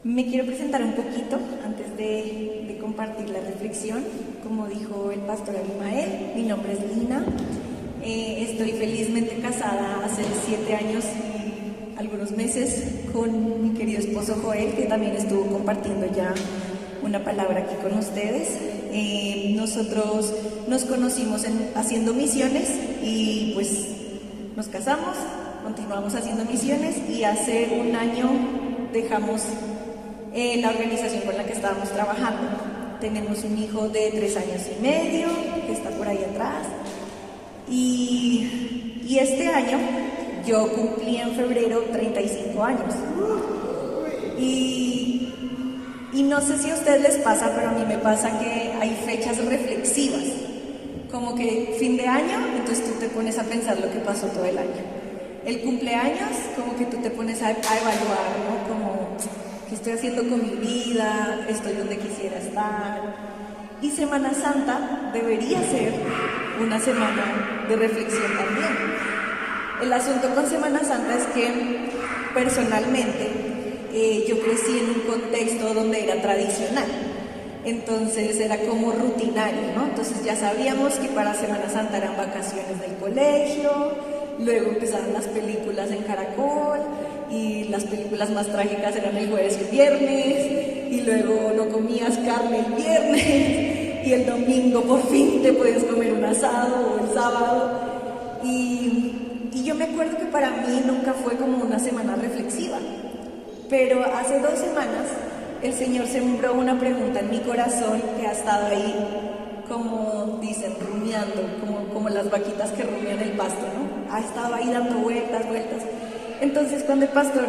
Me quiero presentar un poquito antes de compartir la reflexión. Como dijo el pastor Abimael, mi nombre es Lina. Estoy felizmente casada hace 7 años y algunos meses con mi querido esposo Joel, que también estuvo compartiendo ya una palabra aquí con ustedes. Nosotros nos conocimos haciendo misiones y pues nos casamos, continuamos haciendo misiones y hace 1 año dejamos la organización con la que estábamos trabajando. Tenemos un hijo de 3 años y medio que está por ahí atrás y este año yo cumplí en febrero 35 años y no sé si a ustedes les pasa, pero a mí me pasa que hay fechas reflexivas, como que fin de año, entonces tú te pones a pensar lo que pasó todo el año. El cumpleaños, como que tú te pones a evaluar, ¿no? Como, ¿qué estoy haciendo con mi vida? ¿Estoy donde quisiera estar? Y Semana Santa debería ser una semana de reflexión también. El asunto con Semana Santa es que personalmente yo crecí en un contexto donde era tradicional, entonces era como rutinario, ¿no? Entonces ya sabíamos que para Semana Santa eran vacaciones del colegio, luego empezaban las películas en Caracol y las películas más trágicas eran el jueves y el viernes y luego no comías carne el viernes y el domingo por fin te podías comer un asado o el sábado y yo me acuerdo que para mí nunca fue como una semana reflexiva, pero hace 2 semanas el Señor sembró una pregunta en mi corazón que ha estado ahí, como dicen, rumiando, como las vaquitas que rumian el pasto, ¿no? Ha estado ahí dando vueltas. Entonces, cuando el pastor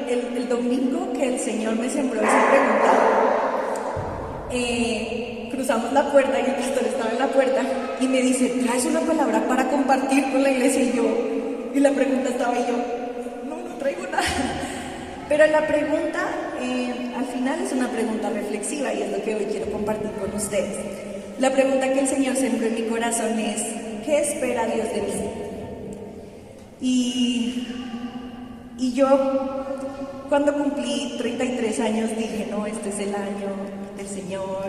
el domingo que el Señor me sembró esa pregunta, cruzamos la puerta y el pastor estaba en la puerta y me dice, ¿traes una palabra para compartir con la iglesia? Y la pregunta estaba ahí yo, no traigo nada. Pero la pregunta, al final es una pregunta reflexiva y es lo que hoy quiero compartir con ustedes. La pregunta que el Señor sembró en mi corazón es, ¿qué espera Dios de mí? Y yo, cuando cumplí 33 años, dije, no, este es el año del Señor,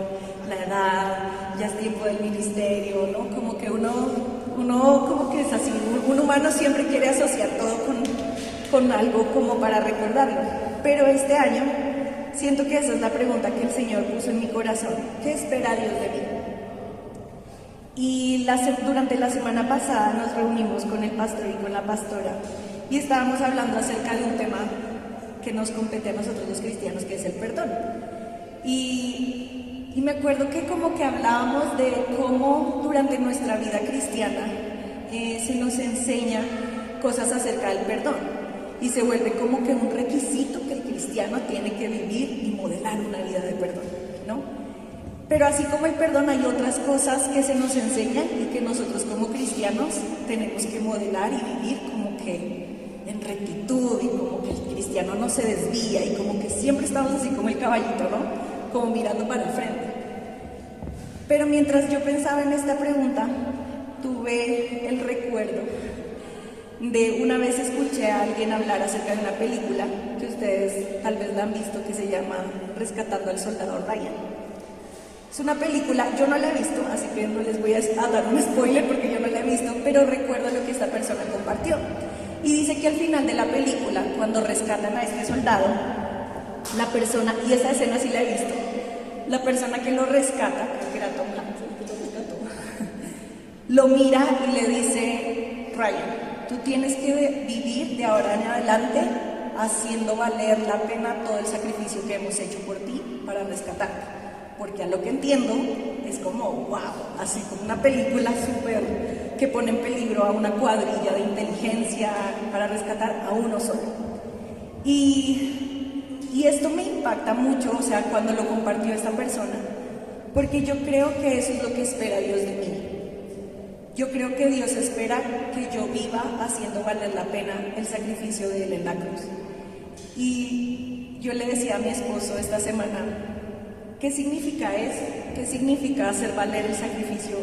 la edad, ya es tiempo del ministerio, ¿no? Como que uno como que es así, un humano siempre quiere asociar todo con algo como para recordarlo. Pero este año siento que esa es la pregunta que el Señor puso en mi corazón. ¿Qué espera Dios de mí? Y durante la semana pasada nos reunimos con el pastor y con la pastora y estábamos hablando acerca de un tema que nos compete a nosotros los cristianos, que es el perdón. Y me acuerdo que como que hablábamos de cómo durante nuestra vida cristiana se nos enseña cosas acerca del perdón y se vuelve como que un requisito que el cristiano tiene que vivir y modelar una vida de perdón, ¿no? Pero así como el perdón hay otras cosas que se nos enseñan y que nosotros como cristianos tenemos que modelar y vivir como que en rectitud y como que el cristiano no se desvía y como que siempre estamos así como el caballito, ¿no? Como mirando para el frente. Pero mientras yo pensaba en esta pregunta, tuve el recuerdo de una vez escuché a alguien hablar acerca de una película que ustedes tal vez la han visto, que se llama Rescatando al Soldado Ryan. Es una película, yo no la he visto, así que no les voy a dar un spoiler porque yo no la he visto, pero recuerdo lo que esta persona compartió. Y dice que al final de la película, cuando rescatan a este soldado, la persona, y esa escena sí la he visto, la persona que lo rescata, creo que era Tom Hanks, el que lo rescató, lo mira y le dice, Ryan, tú tienes que vivir de ahora en adelante haciendo valer la pena todo el sacrificio que hemos hecho por ti para rescatarte. Porque a lo que entiendo es como, wow, así como una película súper que pone en peligro a una cuadrilla de inteligencia para rescatar a uno solo. Y esto me impacta mucho, o sea, cuando lo compartió esta persona, porque yo creo que eso es lo que espera Dios de mí. Yo creo que Dios espera que yo viva haciendo valer la pena el sacrificio de Él en la cruz. Y yo le decía a mi esposo esta semana, ¿qué significa eso? ¿Qué significa hacer valer el sacrificio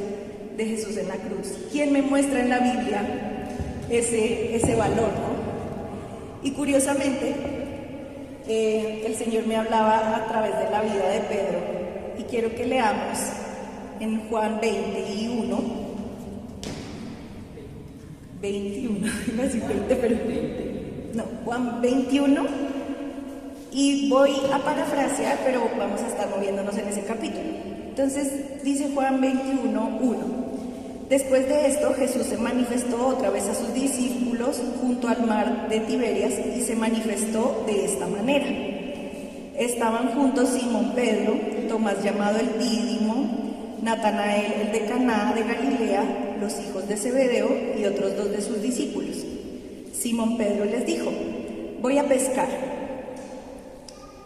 de Jesús en la cruz? ¿Quién me muestra en la Biblia ese valor, no? Y curiosamente, el Señor me hablaba a través de la vida de Pedro y quiero que leamos en Juan 21, iba a decir 20, pero no, Juan 21, y voy a parafrasear, pero vamos a estar moviéndonos en ese capítulo. Entonces dice Juan 21, 1. Después de esto, Jesús se manifestó otra vez a sus discípulos junto al mar de Tiberias y se manifestó de esta manera. Estaban juntos Simón Pedro, Tomás llamado el Dídimo, Natanael el de Caná de Galilea, los hijos de Zebedeo y otros 2 de sus discípulos. Simón Pedro les dijo: voy a pescar.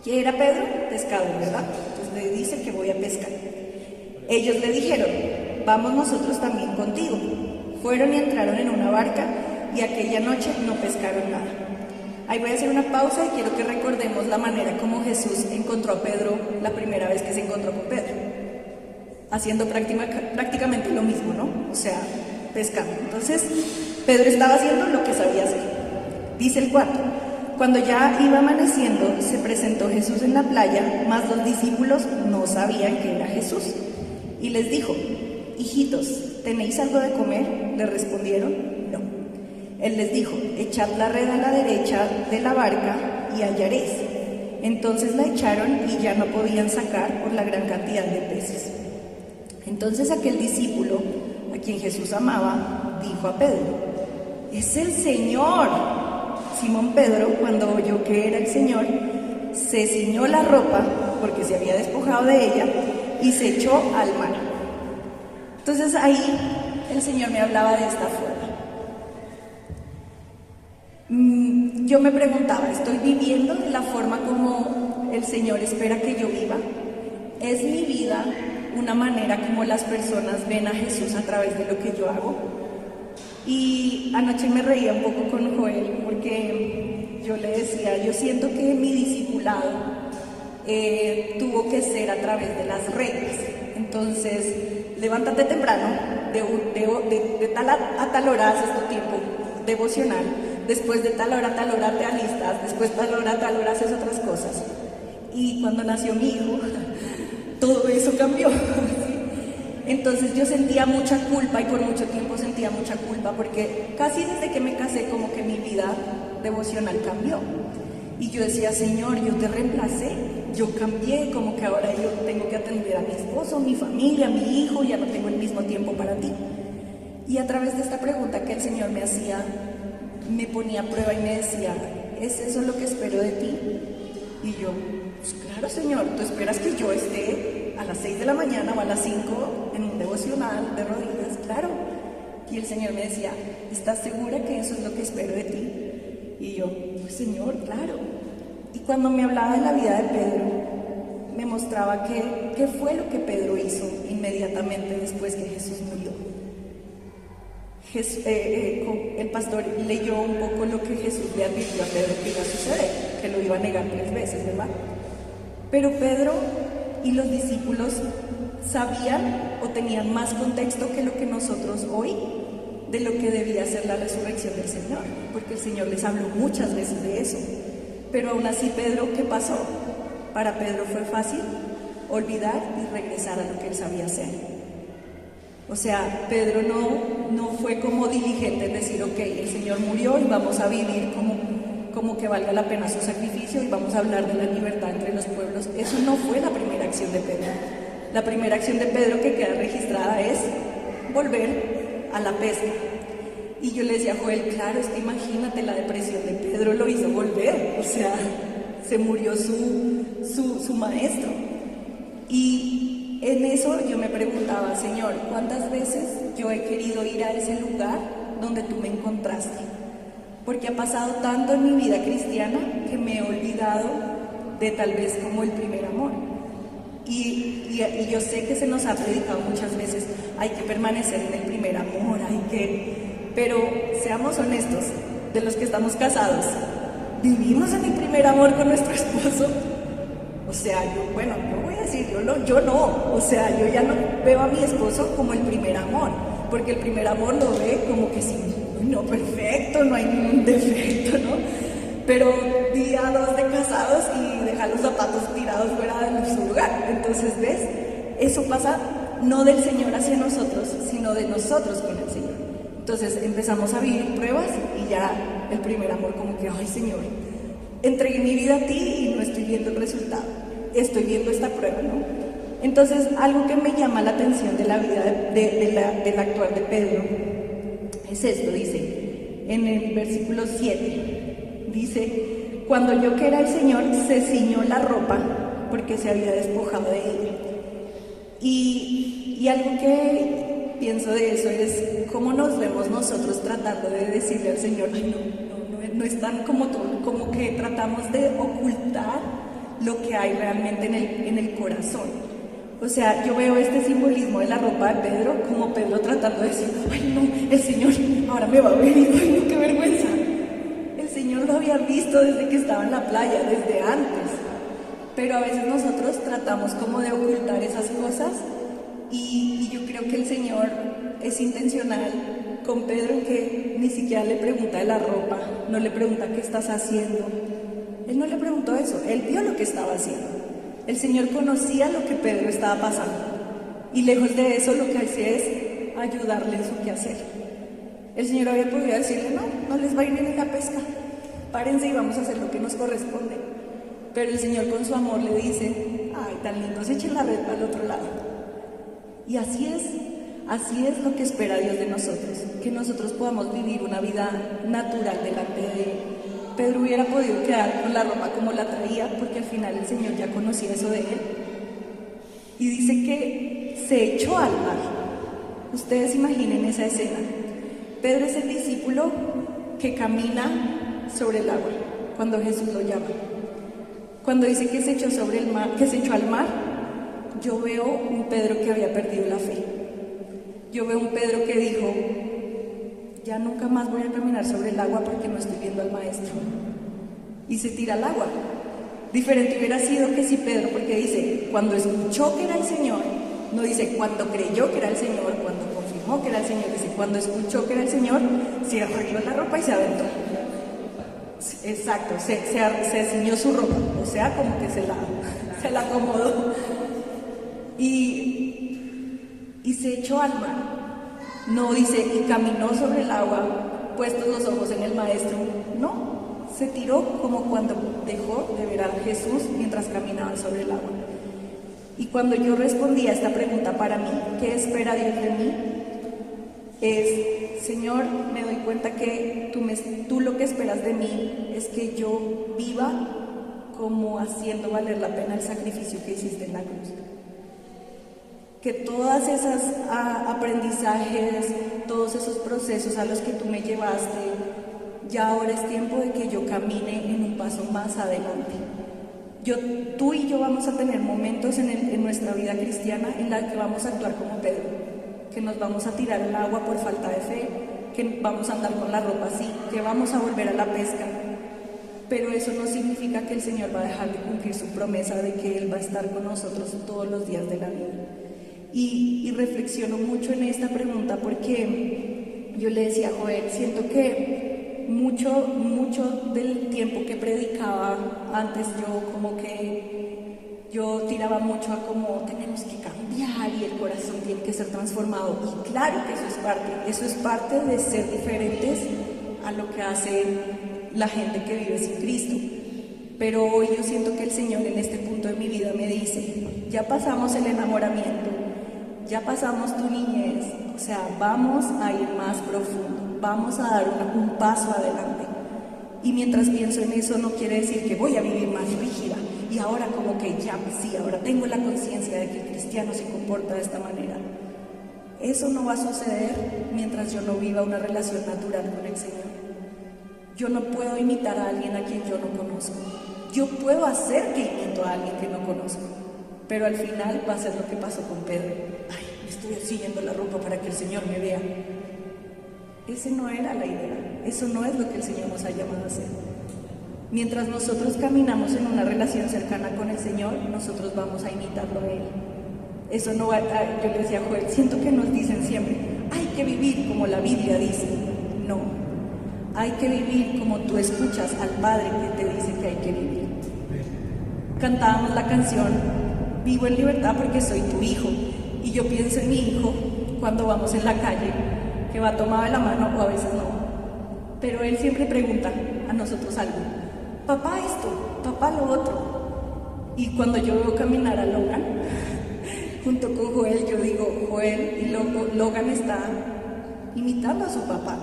¿Quién era Pedro? Pescador, ¿verdad? Entonces le dice que voy a pescar. Ellos le dijeron: vamos nosotros también contigo. Fueron y entraron en una barca y aquella noche no pescaron nada. Ahí voy a hacer una pausa y quiero que recordemos la manera como Jesús encontró a Pedro la primera vez que se encontró con Pedro. Haciendo prácticamente lo mismo, ¿no? O sea, pescando. Entonces, Pedro estaba haciendo lo que sabía hacer. Dice el 4. Cuando ya iba amaneciendo, se presentó Jesús en la playa, mas los discípulos no sabían que era Jesús. Y les dijo: hijitos, ¿tenéis algo de comer? Le respondieron: no. Él les dijo: echad la red a la derecha de la barca y hallaréis. Entonces la echaron y ya no podían sacar por la gran cantidad de peces. Entonces aquel discípulo, a quien Jesús amaba, dijo a Pedro: ¡es el Señor! Simón Pedro, cuando oyó que era el Señor, se ciñó la ropa, porque se había despojado de ella, y se echó al mar. Entonces ahí el Señor me hablaba de esta forma. Yo me preguntaba, ¿estoy viviendo de la forma como el Señor espera que yo viva? ¿Es mi vida una manera como las personas ven a Jesús a través de lo que yo hago? Y anoche me reía un poco con Joel porque yo le decía, yo siento que mi discipulado tuvo que ser a través de las redes. Entonces, levántate temprano, de tal a tal hora haces tu tiempo devocional, después de tal hora te alistas, después de tal hora haces otras cosas. Y cuando nació mi hijo, todo eso cambió. Entonces yo sentía mucha culpa y por mucho tiempo sentía mucha culpa porque casi desde que me casé como que mi vida devocional cambió. Y yo decía, Señor, yo te reemplacé, yo cambié, como que ahora yo tengo que atender a mi esposo, mi familia, mi hijo, ya no tengo el mismo tiempo para ti. Y a través de esta pregunta que el Señor me hacía, me ponía a prueba y me decía, ¿es eso lo que espero de ti? Y yo, pues claro, Señor, tú esperas que yo esté a las 6 de la mañana o a las 5 en un devocional de rodillas, claro. Y el Señor me decía, ¿estás segura que eso es lo que espero de ti? Y yo, pues Señor, claro. Y cuando me hablaba de la vida de Pedro, me mostraba qué fue lo que Pedro hizo inmediatamente después que Jesús murió. El pastor leyó un poco lo que Jesús le advirtió a Pedro que iba a suceder, que lo iba a negar 3 veces, ¿verdad? Pero Pedro y los discípulos sabían o tenían más contexto que lo que nosotros hoy de lo que debía ser la resurrección del Señor, porque el Señor les habló muchas veces de eso. Pero aún así, Pedro, ¿qué pasó? Para Pedro fue fácil olvidar y regresar a lo que él sabía hacer. O sea, Pedro no fue como diligente en decir, ok, el Señor murió y vamos a vivir como que valga la pena su sacrificio y vamos a hablar de la libertad entre los pueblos. Eso no fue la primera acción de Pedro. La primera acción de Pedro que queda registrada es volver a la pesca. Y yo le decía a Joel, claro, es que imagínate, la depresión de Pedro lo hizo volver, o sea, se murió su maestro. Y en eso yo me preguntaba, Señor, ¿cuántas veces yo he querido ir a ese lugar donde tú me encontraste? Porque ha pasado tanto en mi vida cristiana que me he olvidado de tal vez como el primer amor. Y yo sé que se nos ha predicado muchas veces, hay que permanecer en el primer amor, pero seamos honestos, de los que estamos casados, ¿vivimos en el primer amor con nuestro esposo? O sea, yo voy a decir, yo no, o sea, yo ya no veo a mi esposo como el primer amor, porque el primer amor lo ve como que sí, no perfecto, no hay ningún defecto, ¿no? pero día 2 de casados y deja los zapatos tirados fuera de su lugar. Entonces, ¿ves? Eso pasa no del Señor hacia nosotros, sino de nosotros con el Señor. Entonces empezamos a vivir pruebas y ya el primer amor como que, ay Señor, entregué mi vida a ti y no estoy viendo el resultado, estoy viendo esta prueba, ¿no? Entonces, algo que me llama la atención de la vida del actuar de Pedro es esto, dice, en el versículo 7, dice, cuando oyó que era el Señor, se ciñó la ropa porque se había despojado de ella. Y algo que pienso de eso es cómo nos vemos nosotros tratando de decirle al Señor, ay no es tan como tú, como que tratamos de ocultar lo que hay realmente en el corazón. O sea, yo veo este simbolismo de la ropa de Pedro, como Pedro tratando de decir, ay no, el Señor ahora me va a ver y ay no, qué vergüenza. El Señor lo había visto desde que estaba en la playa, desde antes. Pero a veces nosotros tratamos como de ocultar esas cosas y yo creo que el Señor es intencional con Pedro en que ni siquiera le pregunta de la ropa, no le pregunta qué estás haciendo. Él no le preguntó eso, él vio lo que estaba haciendo. El Señor conocía lo que Pedro estaba pasando y lejos de eso lo que hacía es ayudarle en su quehacer. El Señor había podido decirle, no les va a ir bien en la pesca, párense y vamos a hacer lo que nos corresponde. Pero el Señor con su amor le dice, ay, tan lindos, echen la red para el otro lado. Y así es lo que espera Dios de nosotros, que nosotros podamos vivir una vida natural delante de Él. Pedro hubiera podido quedar con la ropa como la traía, porque al final el Señor ya conocía eso de él. Y dice que se echó al mar. Ustedes imaginen esa escena. Pedro es el discípulo que camina sobre el agua cuando Jesús lo llama. Cuando dice que se echó sobre el mar, que se echó al mar, yo veo un Pedro que había perdido la fe. Yo veo un Pedro que dijo, ya nunca más voy a caminar sobre el agua porque no estoy viendo al Maestro. Y se tira al agua. Diferente hubiera sido que si Pedro, porque dice, cuando escuchó que era el Señor, no dice cuando creyó que era el Señor, cuando confirmó que era el Señor, dice cuando escuchó que era el Señor, se arregló la ropa y se aventó. Exacto, se ciñó su ropa, o sea, como que se la acomodó. Y se echó al mar. No dice, y caminó sobre el agua, puestos los ojos en el Maestro. No, se tiró como cuando dejó de ver a Jesús mientras caminaban sobre el agua. Y cuando yo respondí a esta pregunta para mí, ¿qué espera Dios de mí? Es, Señor, me doy cuenta que tú lo que esperas de mí es que yo viva como haciendo valer la pena el sacrificio que hiciste en la cruz. Que todas esas aprendizajes, todos esos procesos a los que tú me llevaste, ya ahora es tiempo de que yo camine en un paso más adelante. Tú y yo vamos a tener momentos en nuestra vida cristiana en la que vamos a actuar como Pedro, que nos vamos a tirar al agua por falta de fe, que vamos a andar con la ropa así, que vamos a volver a la pesca. Pero eso no significa que el Señor va a dejar de cumplir su promesa de que Él va a estar con nosotros todos los días de la vida. Y reflexiono mucho en esta pregunta porque yo le decía a Joel, siento que mucho del tiempo que predicaba antes yo tiraba mucho a como tenemos que cambiar y el corazón tiene que ser transformado. Y claro que eso es parte de ser diferentes a lo que hace la gente que vive sin Cristo. Pero hoy yo siento que el Señor en este punto de mi vida me dice, ya pasamos el enamoramiento, ya pasamos tu niñez, o sea, vamos a ir más profundo, vamos a dar un paso adelante. Y mientras pienso en eso no quiere decir que voy a vivir más rígida y ahora como que ya, sí, ahora tengo la conciencia de que el cristiano se comporta de esta manera. Eso no va a suceder mientras yo no viva una relación natural con el Señor. Yo no puedo imitar a alguien a quien yo no conozco. Yo puedo hacer que imito a alguien que no conozco, pero al final va a ser lo que pasó con Pedro. Ay, me estoy siguiendo la ropa para que el Señor me vea. Ese no era la idea, eso no es lo que el Señor nos ha llamado a hacer. Mientras nosotros caminamos en una relación cercana con el Señor, nosotros vamos a imitarlo a Él. Eso no va a, yo le decía a Joel, siento que nos dicen siempre, hay que vivir como la Biblia dice. No, hay que vivir como tú escuchas al Padre que te dice que hay que vivir. Cantábamos la canción Vivo en libertad porque soy tu hijo, y yo pienso en mi hijo cuando vamos en la calle, que va tomado de la mano o a veces no, pero él siempre pregunta a nosotros algo: papá esto, papá lo otro. Y cuando yo veo caminar a Logan junto con Joel, yo digo, Joel y Logan está imitando a su papá,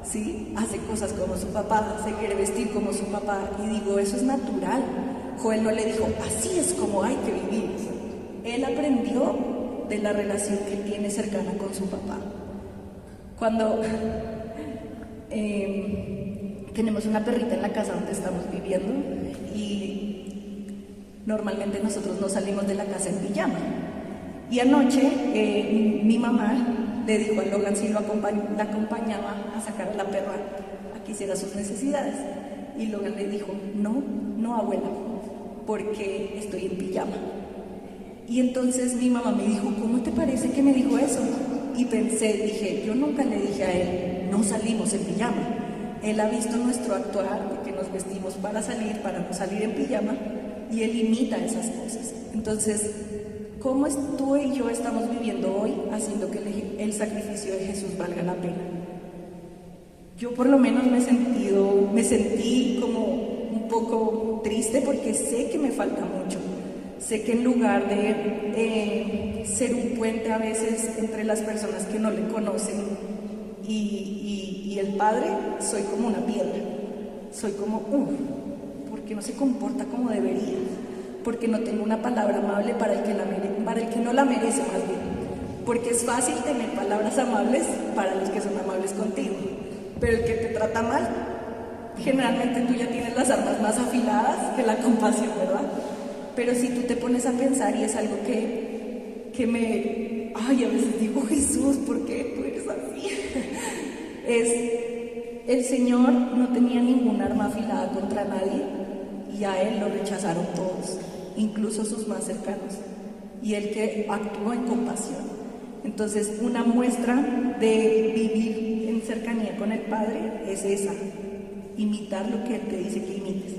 ¿sí? Hace cosas como su papá, se quiere vestir como su papá, y digo, eso es natural. Joel no le dijo, así es como hay que vivir. Él aprendió de la relación que tiene cercana con su papá. Cuando tenemos una perrita en la casa donde estamos viviendo, y normalmente nosotros no salimos de la casa en pijama. Y anoche mi mamá le dijo a Logan si la acompañaba a sacar a la perra a que hiciera sus necesidades. Y Logan le dijo, no abuela, porque estoy en pijama. Y entonces mi mamá me dijo, ¿cómo te parece que me dijo eso? Y dije, yo nunca le dije a él, no salimos en pijama. Él ha visto nuestro actuar, porque nos vestimos para no salir en pijama, y él imita esas cosas. Entonces, ¿cómo tú y yo estamos viviendo hoy haciendo que el sacrificio de Jesús valga la pena? Yo por lo menos me sentí como un poco triste porque sé que me falta mucho. Sé que en lugar de ser un puente a veces entre las personas que no le conocen y el Padre, soy como una piedra. Soy como, porque no se comporta como debería, porque no tengo una palabra amable para el que no la merece, más bien. Porque es fácil tener palabras amables para los que son amables contigo, pero el que te trata mal, generalmente tú ya tienes las armas más afiladas que la compasión, ¿verdad? Pero si tú te pones a pensar, y es algo que a veces digo, Jesús, ¿por qué tú eres así? El Señor no tenía ningún arma afilada contra nadie, y a Él lo rechazaron todos, incluso sus más cercanos, y Él que actuó en compasión. Entonces, una muestra de vivir en cercanía con el Padre es esa, imitar lo que Él te dice que imites.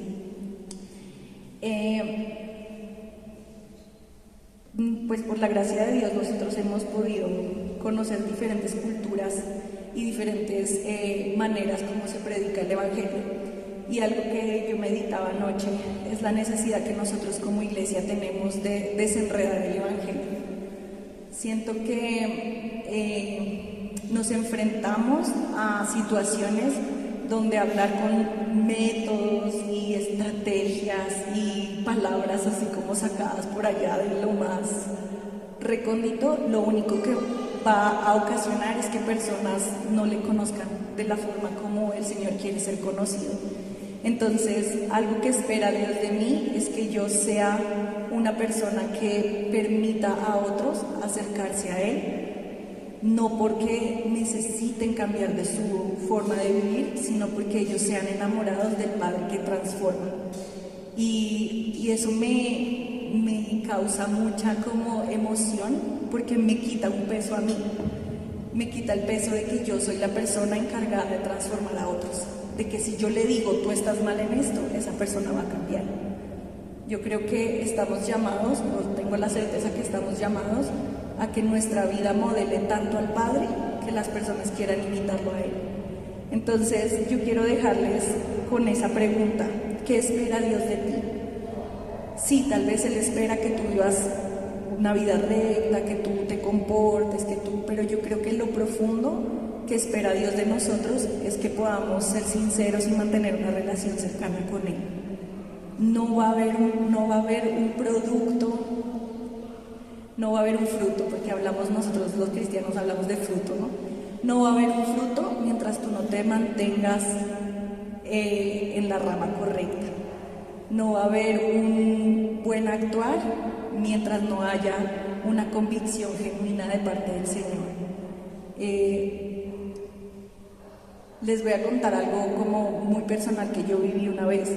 Pues por la gracia de Dios nosotros hemos podido conocer diferentes culturas y diferentes maneras como se predica el Evangelio. Y algo que yo meditaba anoche es la necesidad que nosotros como iglesia tenemos de desenredar el Evangelio. Siento que nos enfrentamos a situaciones donde hablar con métodos y estrategias y palabras así como sacadas por allá de lo más recóndito, lo único que va a ocasionar es que personas no le conozcan de la forma como el Señor quiere ser conocido. Entonces, algo que espera Dios de mí es que yo sea una persona que permita a otros acercarse a Él, no porque necesiten cambiar de su forma de vivir, sino porque ellos sean enamorados del Padre que transforma. Y eso me causa mucha como emoción, porque me quita un peso a mí, me quita el peso de que yo soy la persona encargada de transformar a otros, de que si yo le digo, tú estás mal en esto, esa persona va a cambiar. Yo creo que estamos llamados, o tengo la certeza que estamos llamados, a que nuestra vida modele tanto al Padre que las personas quieran imitarlo a Él. Entonces yo quiero dejarles con esa pregunta: ¿qué espera Dios de ti? Sí, tal vez Él espera que tú vivas una vida recta, que tú te comportes, pero yo creo que lo profundo que espera Dios de nosotros es que podamos ser sinceros y mantener una relación cercana con Él. No va a haber un producto, no va a haber un fruto, porque nosotros los cristianos hablamos de fruto, ¿no? No va a haber un fruto mientras tú no te mantengas en la rama correcta. No va a haber un buen actuar mientras no haya una convicción genuina de parte del Señor. Les voy a contar algo como muy personal que yo viví una vez.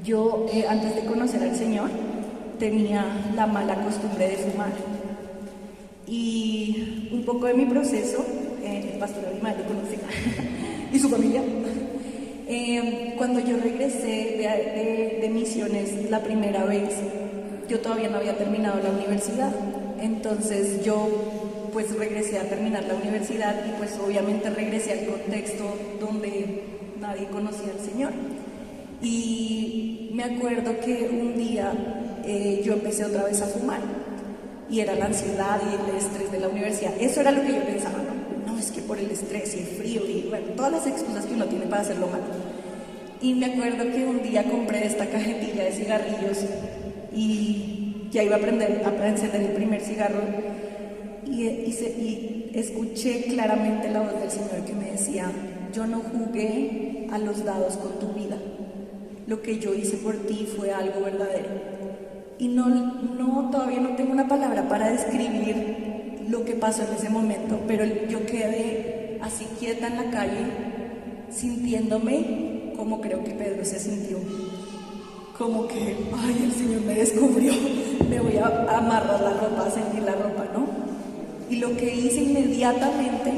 Yo, antes de conocer al Señor, tenía la mala costumbre de fumar. Y un poco de mi proceso, el pastor Abimael lo conoce, y su familia. Cuando yo regresé de misiones la primera vez, yo todavía no había terminado la universidad, entonces yo pues regresé a terminar la universidad y pues obviamente regresé al contexto donde nadie conocía al Señor. Y me acuerdo que un día yo empecé otra vez a fumar y era la ansiedad y el estrés de la universidad. Eso era lo que yo pensaba, no, es que por el estrés y el frío y bueno, todas las excusas que uno tiene para hacerlo mal. Y me acuerdo que un día compré esta cajetilla de cigarrillos y ya iba a aprender a encender el primer cigarro y escuché claramente la voz del Señor que me decía: yo no jugué a los dados con tu vida, lo que yo hice por ti fue algo verdadero. Y todavía no tengo una palabra para describir lo que pasó en ese momento, pero yo quedé así quieta en la calle, sintiéndome como creo que Pedro se sintió, como que, ay, el Señor me descubrió, me voy a amarrar la ropa, a sentir la ropa, ¿no? Y lo que hice inmediatamente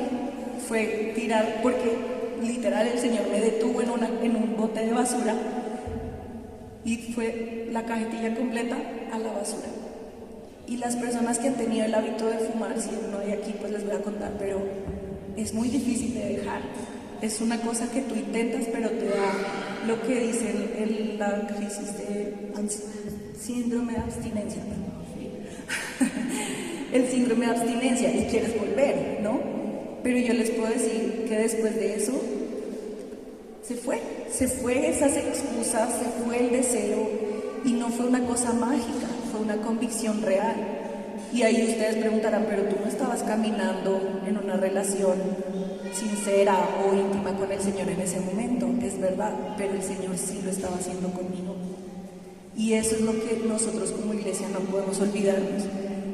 fue tirar, porque literal el Señor me detuvo en un bote de basura y fue la cajetilla completa a la basura. Y las personas que han tenido el hábito de fumar, si no hay aquí, pues les voy a contar, pero es muy difícil de dejar. Es una cosa que tú intentas, pero te da lo que dicen la crisis de síndrome de abstinencia. El síndrome de abstinencia y quieres volver, ¿no? Pero yo les puedo decir que después de eso se fue esas excusas, se fue el deseo y no fue una cosa mágica, fue una convicción real. Y ahí ustedes preguntarán, pero tú no estabas caminando en una relación sincera o íntima con el Señor en ese momento. Es verdad, pero el Señor sí lo estaba haciendo conmigo. Y eso es lo que nosotros como iglesia no podemos olvidarnos,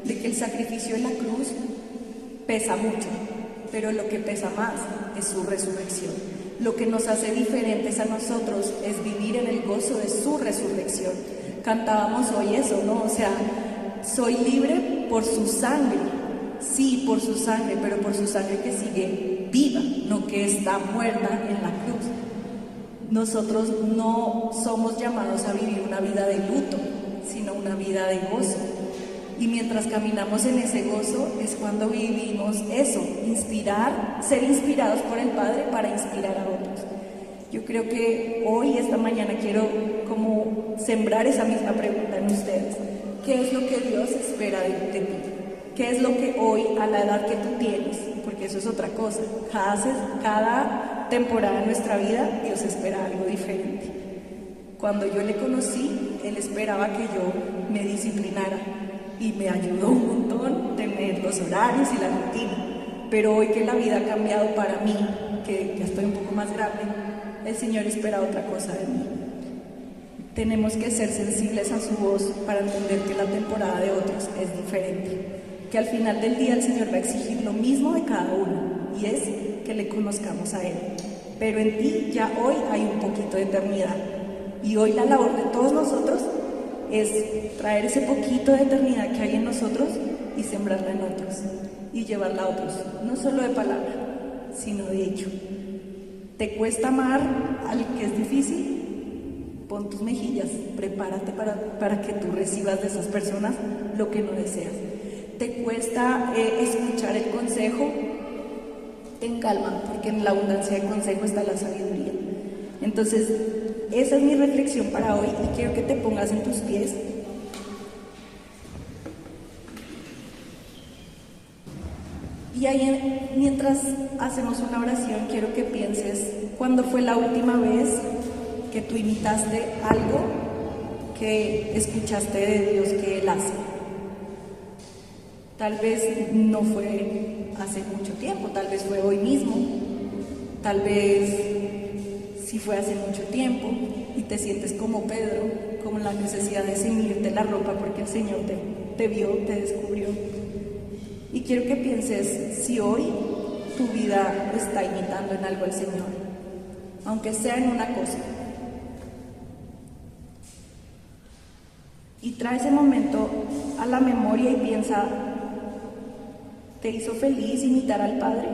de que el sacrificio en la cruz pesa mucho, pero lo que pesa más es su resurrección. Lo que nos hace diferentes a nosotros es vivir en el gozo de su resurrección. Cantábamos hoy eso, ¿no? O sea, soy libre por su sangre, sí, por su sangre, pero por su sangre que sigue viva, no que está muerta en la cruz. Nosotros no somos llamados a vivir una vida de luto, sino una vida de gozo. Y mientras caminamos en ese gozo es cuando vivimos eso, ser inspirados por el Padre para inspirar a otros. Yo creo que hoy, esta mañana, quiero como sembrar esa misma pregunta en ustedes. ¿Qué es lo que Dios espera de ti? ¿Qué es lo que hoy, a la edad que tú tienes? Porque eso es otra cosa. Cada temporada de nuestra vida, Dios espera algo diferente. Cuando yo le conocí, Él esperaba que yo me disciplinara y me ayudó un montón tener los horarios y la rutina. Pero hoy que la vida ha cambiado para mí, que ya estoy un poco más grande, el Señor espera otra cosa de mí. Tenemos que ser sensibles a su voz para entender que la temporada de otros es diferente, que al final del día el Señor va a exigir lo mismo de cada uno, y es que le conozcamos a Él. Pero en ti ya hoy hay un poquito de eternidad, y hoy la labor de todos nosotros es traer ese poquito de eternidad que hay en nosotros y sembrarla en otros, y llevarla a otros, no solo de palabra, sino de hecho. ¿Te cuesta amar al que es difícil? Pon tus mejillas, prepárate para que tú recibas de esas personas lo que no deseas. ¿Te cuesta escuchar el consejo? Ten calma, porque en la abundancia de consejo está la sabiduría. Entonces, esa es mi reflexión para hoy y quiero que te pongas en tus pies. Y ahí, mientras hacemos una oración, quiero que pienses cuándo fue la última vez que tú imitaste algo que escuchaste de Dios que Él hace. Tal vez no fue hace mucho tiempo, tal vez fue hoy mismo, tal vez sí fue hace mucho tiempo y te sientes como Pedro, con la necesidad de ceñirte la ropa porque el Señor te vio, te descubrió. Y quiero que pienses si hoy tu vida está imitando en algo al Señor, aunque sea en una cosa. Y trae ese momento a la memoria y piensa, ¿te hizo feliz imitar al Padre?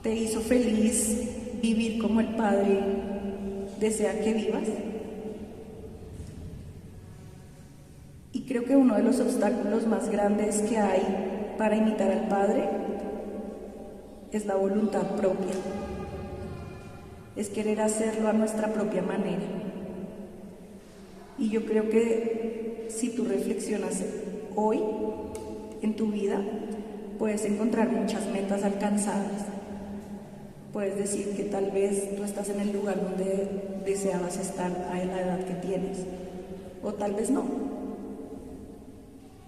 ¿Te hizo feliz vivir como el Padre desea que vivas? Y creo que uno de los obstáculos más grandes que hay para imitar al Padre es la voluntad propia. Es querer hacerlo a nuestra propia manera. Y yo creo que si tú reflexionas hoy en tu vida, puedes encontrar muchas metas alcanzadas. Puedes decir que tal vez tú estás en el lugar donde deseabas estar a la edad que tienes, o tal vez no.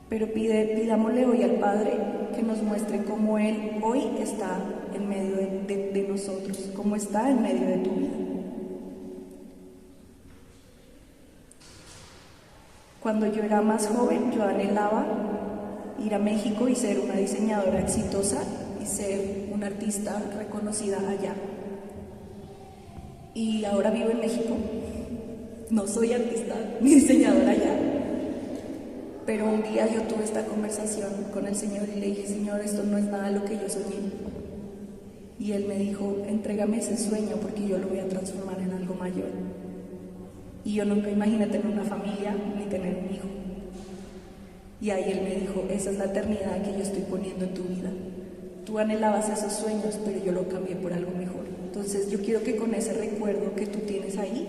Pero pidámosle hoy al Padre que nos muestre cómo Él hoy está en medio de nosotros, cómo está en medio de tu vida. Cuando yo era más joven, yo anhelaba ir a México y ser una diseñadora exitosa y ser una artista reconocida allá. Y ahora vivo en México, no soy artista ni diseñadora allá. Pero un día yo tuve esta conversación con el Señor y le dije: Señor, esto no es nada lo que yo soñé. Y Él me dijo: entrégame ese sueño porque yo lo voy a transformar en algo mayor. Y yo nunca imaginé tener una familia ni tener un hijo. Y ahí Él me dijo: esa es la eternidad que yo estoy poniendo en tu vida. Tú anhelabas esos sueños, pero yo lo cambié por algo mejor. Entonces yo quiero que con ese recuerdo que tú tienes ahí,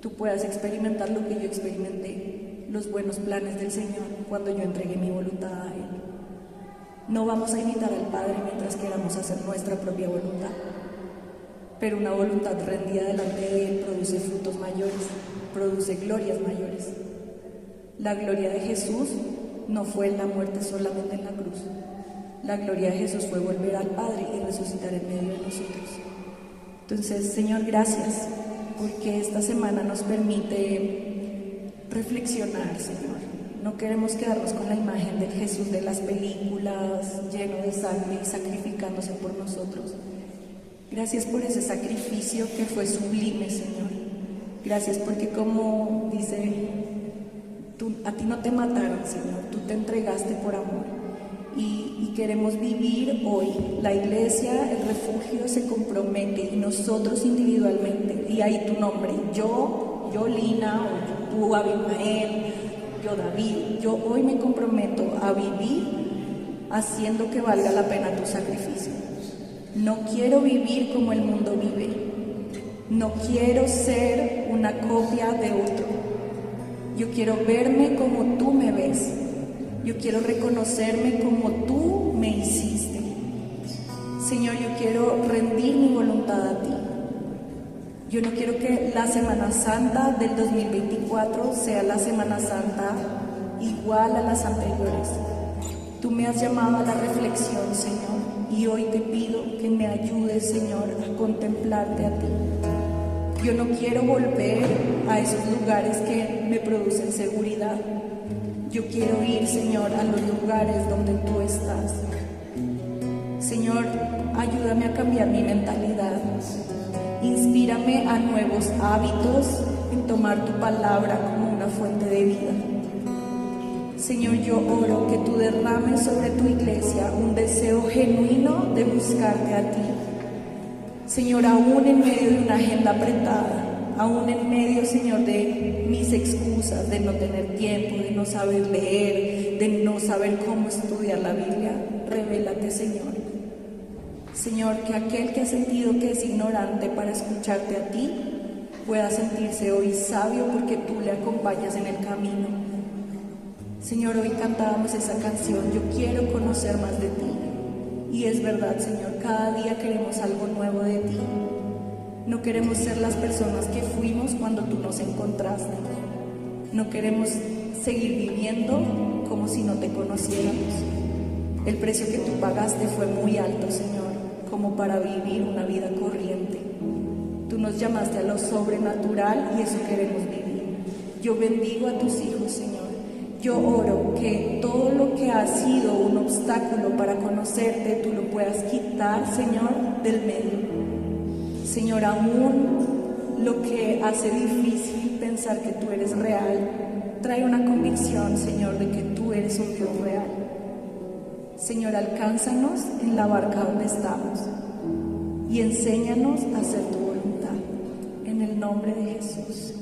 tú puedas experimentar lo que yo experimenté, los buenos planes del Señor cuando yo entregué mi voluntad a Él. No vamos a imitar al Padre mientras queramos hacer nuestra propia voluntad, pero una voluntad rendida delante de Él produce frutos mayores, produce glorias mayores. La gloria de Jesús no fue en la muerte solamente en la cruz. La gloria de Jesús fue volver al Padre y resucitar en medio de nosotros. Entonces, Señor, gracias, porque esta semana nos permite reflexionar, Señor. No queremos quedarnos con la imagen del Jesús de las películas, lleno de sangre y sacrificándose por nosotros. Gracias por ese sacrificio que fue sublime, Señor. Gracias porque, como dice, a ti no te mataron, Señor, tú te entregaste por amor. Y queremos vivir hoy. La iglesia, el refugio, se compromete, y nosotros individualmente, y ahí tu nombre, yo Lina, o tú Abimael, yo David, yo hoy me comprometo a vivir haciendo que valga la pena tu sacrificio. No quiero vivir como el mundo vive, no quiero ser una copia de otro. Yo quiero verme como tú me ves. Yo quiero reconocerme como tú me hiciste. Señor, yo quiero rendir mi voluntad a ti. Yo no quiero que la Semana Santa del 2024 sea la Semana Santa igual a las anteriores. Tú me has llamado a la reflexión, Señor, y hoy te pido que me ayudes, Señor, a contemplarte a ti. Yo no quiero volver a esos lugares que me producen seguridad. Yo quiero ir, Señor, a los lugares donde tú estás. Señor, ayúdame a cambiar mi mentalidad. Inspírame a nuevos hábitos en tomar tu palabra como una fuente de vida. Señor, yo oro que tú derrames sobre tu iglesia un deseo genuino de buscarte a ti. Señor, aún en medio de una agenda apretada, aún en medio, Señor, de mis excusas, de no tener tiempo, de no saber leer, de no saber cómo estudiar la Biblia, revélate, Señor. Señor, que aquel que ha sentido que es ignorante para escucharte a ti, pueda sentirse hoy sabio porque tú le acompañas en el camino. Señor, hoy cantábamos esa canción, yo quiero conocer más de ti. Y es verdad, Señor, cada día queremos algo nuevo de ti. No queremos ser las personas que fuimos cuando tú nos encontraste. No queremos seguir viviendo como si no te conociéramos. El precio que tú pagaste fue muy alto, Señor, como para vivir una vida corriente. Tú nos llamaste a lo sobrenatural y eso queremos vivir. Yo bendigo a tus hijos, Señor. Yo oro que todo lo que ha sido un obstáculo para conocerte, tú lo puedas quitar, Señor, del medio. Señor, aún lo que hace difícil pensar que tú eres real, trae una convicción, Señor, de que tú eres un Dios real. Señor, alcánzanos en la barca donde estamos. y enséñanos a hacer tu voluntad. En el nombre de Jesús.